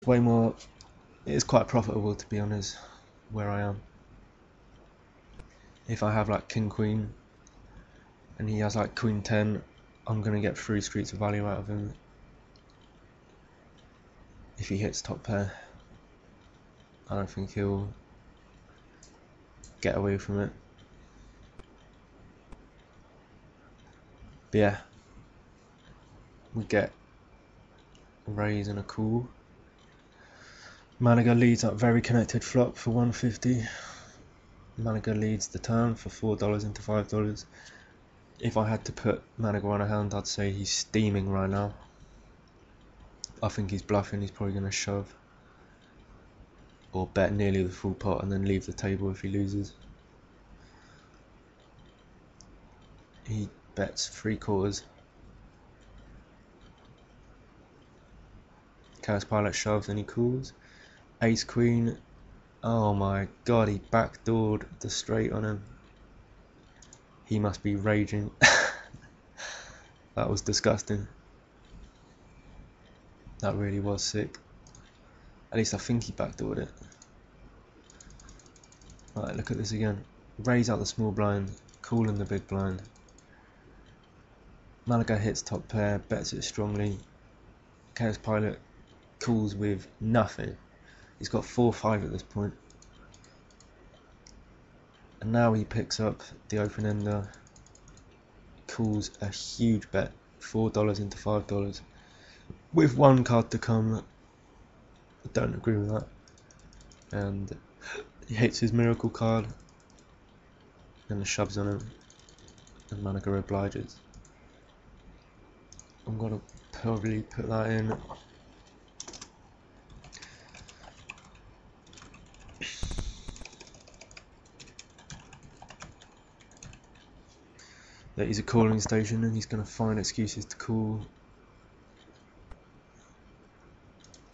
way more. It's quite profitable, to be honest, where I am. If I have like king queen and he has like queen 10, I'm gonna get 3 streets of value out of him if he hits top pair. I don't think he'll get away from it. But yeah, we get a raise and a call. Malaga leads up very connected flop for 150. Malaga leads the turn for $4 into $5. If I had to put Malaga on a hand, I'd say he's steaming right now. I think he's bluffing. He's probably going to shove or bet nearly the full pot and then leave the table if he loses. He bets 3/4. Chaos Pilot shoves and he calls. Ace Queen. Oh my god, he backdoored the straight on him. He must be raging. That was disgusting. That really was sick. At least I think he backdoored it. Right, look at this again. Raise out the small blind, call in the big blind. Malaga hits top pair, bets it strongly. Chaos Pilot calls with nothing. He's got 4-5 at this point. And now he picks up the open ender, calls a huge bet, $4 into $5. With one card to come, I don't agree with that. And he hits his miracle card and shoves on him, and Malaga obliges. I'm gonna probably put that in. That he's a calling station and he's going to find excuses to call.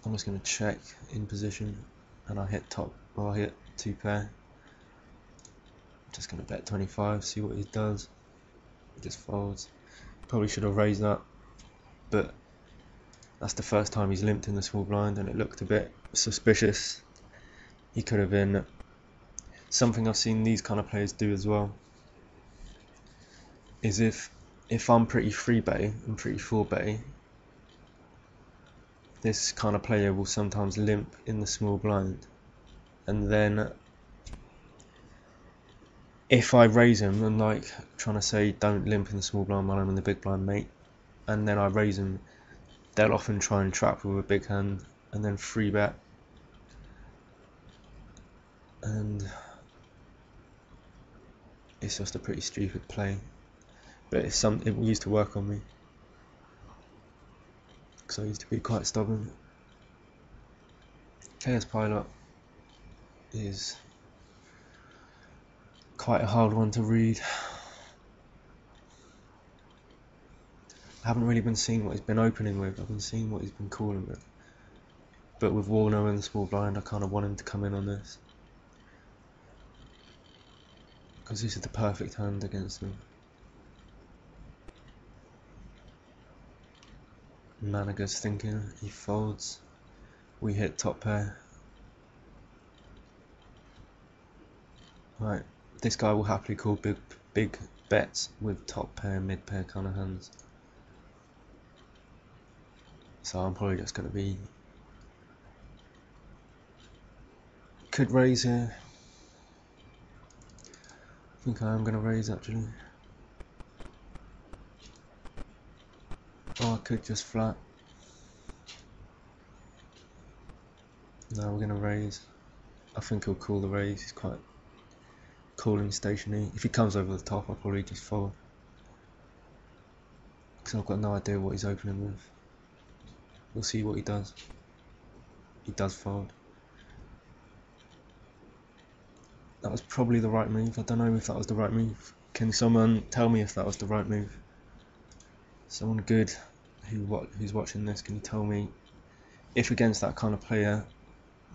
I'm just going to check in position and I hit top, or I hit 2 pair. Just going to bet 25, see what he does. He just folds. Probably should have raised that, but that's the first time he's limped in the small blind and it looked a bit suspicious. He could have been something I've seen these kind of players do as well. Is if I'm pretty free betting and pretty full betting, this kind of player will sometimes limp in the small blind, and then if I raise him and like trying to say don't limp in the small blind while I'm in the big blind, mate, and then I raise him, they'll often try and trap with a big hand and then free bet, and it's just a pretty stupid play. But it used to work on me, because I used to be quite stubborn. Chaos Pilot is quite a hard one to read. I haven't really been seeing what he's been opening with, I've been seeing what he's been calling with. But with Warner in the small blind, I kind of want him to come in on this, because this is the perfect hand against him. Managa's thinking, he folds, we hit top pair. Right, this guy will happily call big bets with top pair, mid pair kind of hands. So I'm probably just going to be... Could raise here. I think I am going to raise actually. Or I could just flat. No, we're going to raise. I think he'll call the raise. He's quite calling stationary. If he comes over the top, I'll probably just fold, because I've got no idea what he's opening with. We'll see what he does. He does fold. That was probably the right move. I don't know if that was the right move. Can someone tell me if that was the right move? Someone good who's watching this, can you tell me if against that kind of player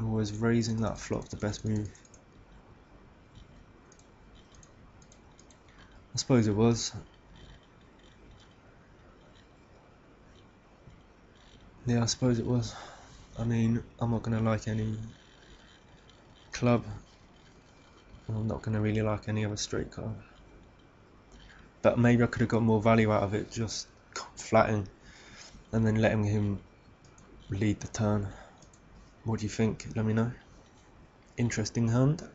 was raising that flop the best move? I suppose it was. Yeah, I suppose it was. I mean, I'm not going to like any club. I'm not going to really like any other straight card. But maybe I could have got more value out of it just flatting and then letting him lead the turn. What do you think? Let me know. Interesting hand.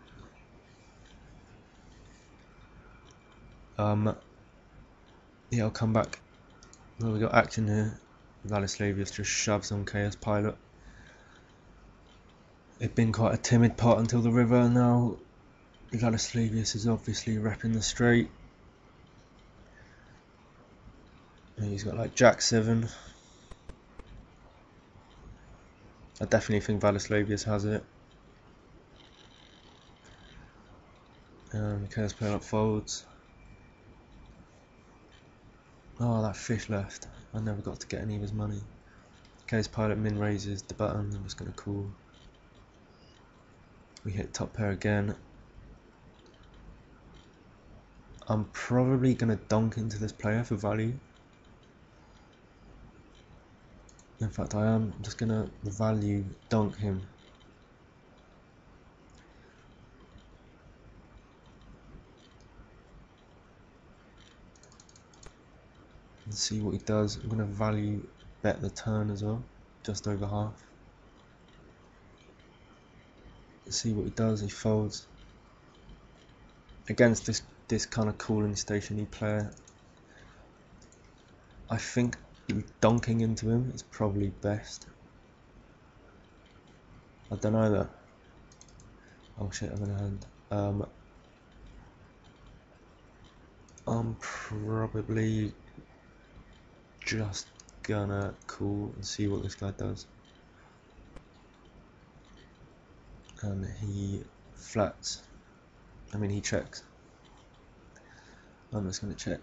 Yeah, I'll come back. Well, we got action here. Vladislavius just shoves on Chaos Pilot. It'd been quite a timid pot until the river, and now Vladislavius is obviously repping the straight. And he's got like Jack 7. I definitely think Vladislavius has it. Chaos Pilot folds. Oh, that fish left. I never got to get any of his money. Chaos Pilot min raises the button. I'm just going to call. We hit top pair again. I'm probably going to donk into this player for value. In fact, I am just going to value donk him. And see what he does. I'm going to value bet the turn as well, just over half. Let's see what he does. He folds against this kind of cooling stationy player. I think donking into him is probably best. I don't know though. Oh shit, I'm gonna hand. I'm probably just gonna call and see what this guy does. And he flats. I mean, he checks. I'm just gonna check.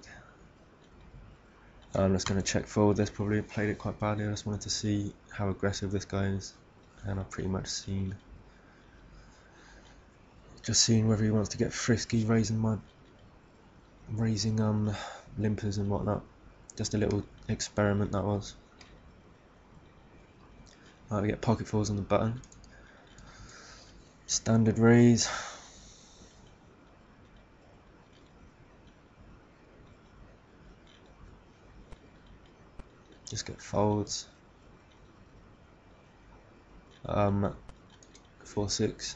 I'm just gonna check forward. This probably played it quite badly. I just wanted to see how aggressive this guy is, and I've pretty much seen. Just seeing whether he wants to get frisky, raising limpers and whatnot. Just a little experiment that was. Right, we get pocket fours on the button. Standard raise. Just get folds. 4-6.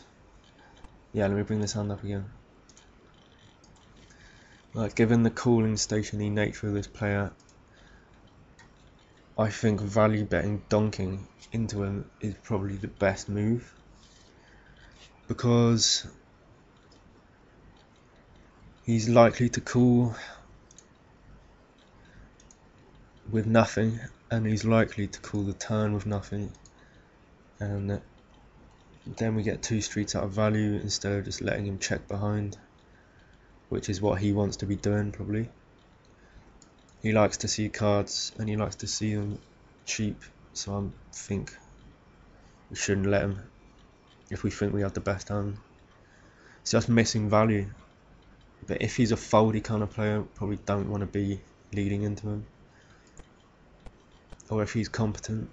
Yeah, let me bring this hand up again. Right, given the cooling stationy nature of this player, I think value betting donking into him is probably the best move, because he's likely to call with nothing, and he's likely to call the turn with nothing, and then we get 2 streets out of value instead of just letting him check behind, which is what he wants to be doing probably. He likes to see cards and he likes to see them cheap, so I think we shouldn't let him if we think we have the best hand. It's just missing value, but if he's a foldy kind of player, probably don't want to be leading into him, or if he's competent,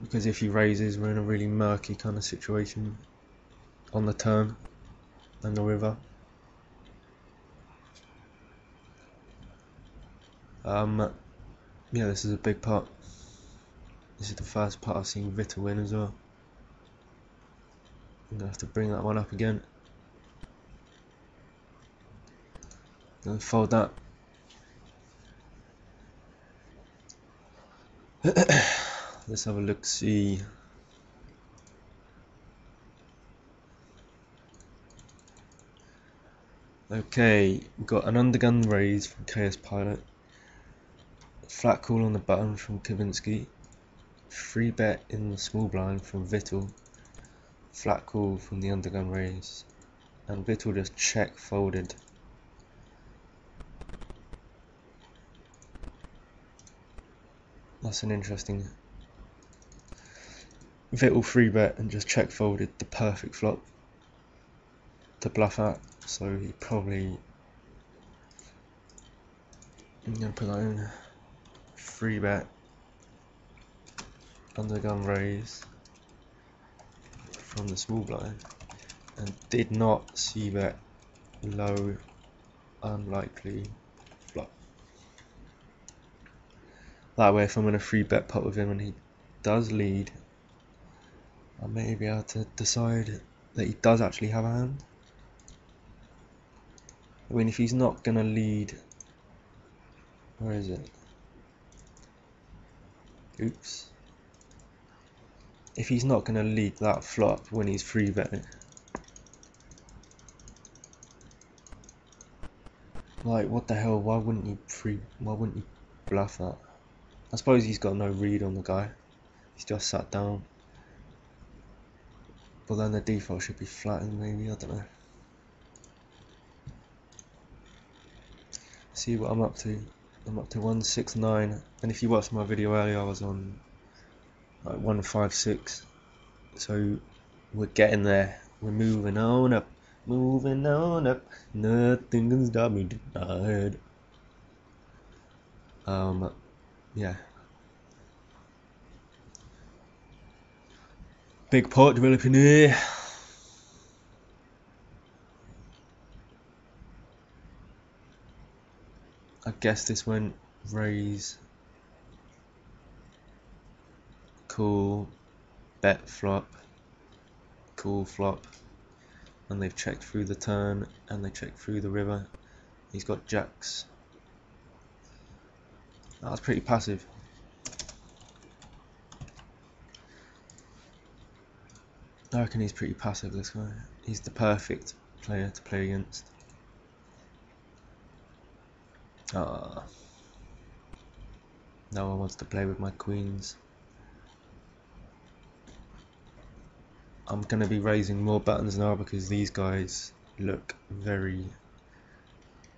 because if he raises we're in a really murky kind of situation on the turn and the river. Yeah, this is a big pot. This is the first pot I've seen Vita win as well. I'm gonna have to bring that one up again. Gonna fold that. Let's have a look, see. Okay, we've got an undergun raise from Chaos Pilot, flat call on the button from Kavinsky, free bet in the small blind from Vittel, flat call from the undergun raise, and Vittel just check folded. That's an interesting. Vittel free bet and just check folded the perfect flop to bluff at, so he probably. I'm gonna put that in. Free bet. under the gun raise from the small blind and did not see bet low unlikely flop. That way if I'm in a free bet pot with him and he does lead, I may be able to decide that he does actually have a hand. I mean, if he's not going to lead, where is it? Oops. If he's not going to lead that flop when he's free betting, like what the hell, why wouldn't you bluff that? I suppose he's got no read on the guy, he's just sat down. But then the default should be flattened maybe, I don't know. See what I'm up to. I'm up to 169, and if you watched my video earlier I was on like 156, so we're getting there, we're moving on up, nothing can stop me tonight. Yeah, big pot developing here. I guess this went raise, cool, bet flop, cool flop, and they've checked through the turn and they checked through the river. He's got jacks. That was pretty passive. I reckon he's pretty passive, this guy. He's the perfect player to play against. No one wants to play with my queens. I'm going to be raising more buttons now because these guys look very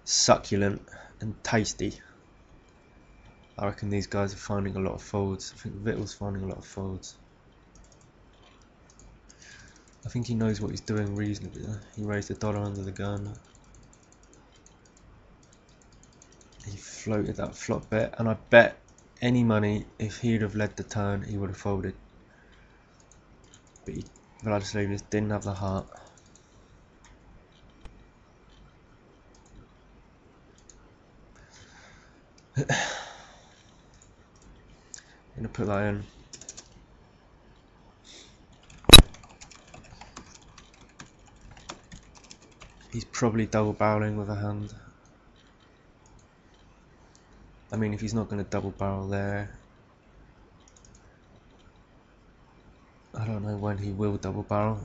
succulent and tasty. I reckon these guys are finding a lot of folds. I think Vittel's finding a lot of folds. I think he knows what he's doing reasonably. He raised $1 under the gun. He floated that flop bet, and I bet any money if he'd have led the turn he would have folded. But Vladislav didn't have the heart. I'm gonna put that in. He's probably double barreling with a hand. I mean, if he's not going to double barrel there, I don't know when he will double barrel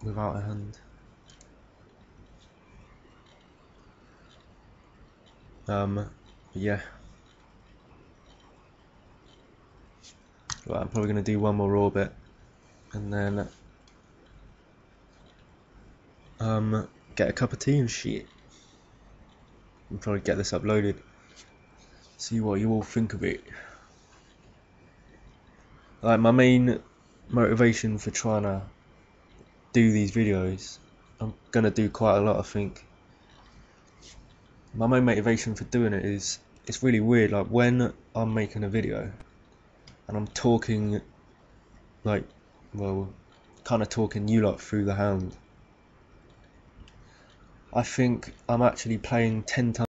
without a hand. Yeah. Well, I'm probably going to do one more orbit and then get a cup of tea and shit. And probably get this uploaded. See what you all think of it. Like, my main motivation for trying to do these videos, I'm gonna do quite a lot, I think. My main motivation for doing it is, it's really weird, like when I'm making a video and I'm talking, like, well, kind of talking you lot through the hand, I think I'm actually playing 10 times